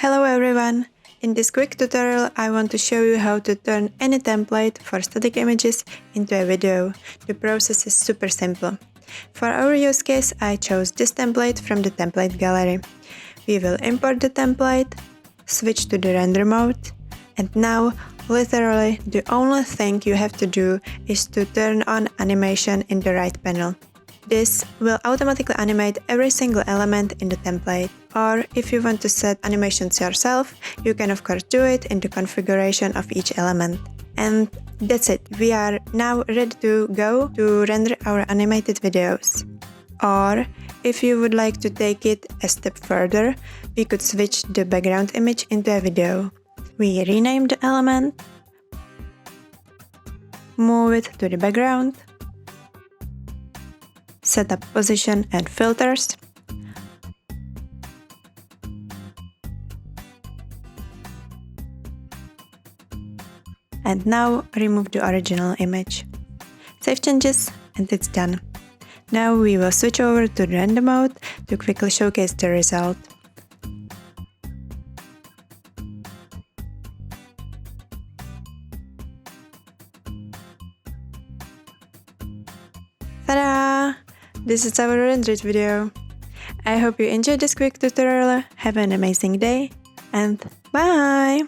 Hello everyone! In this quick tutorial I want to show you how to turn any template for static images into a video. The process is super simple. For our use case I chose this template from the template gallery. We will import the template, switch to the render mode, and now literally the only thing you have to do is to turn on animation in the right panel. This will automatically animate every single element in the template. Or if you want to set animations yourself, you can of course do it in the configuration of each element. And that's it, we are now ready to go to render our animated videos. Or if you would like to take it a step further, we could switch the background image into a video. We rename the element, move it to the background, set up position and filters, and now remove the original image. Save changes and it's done. Now we will switch over to the render mode to quickly showcase the result. Ta-da! This is our rendered video. I hope you enjoyed this quick tutorial. Have an amazing day and bye!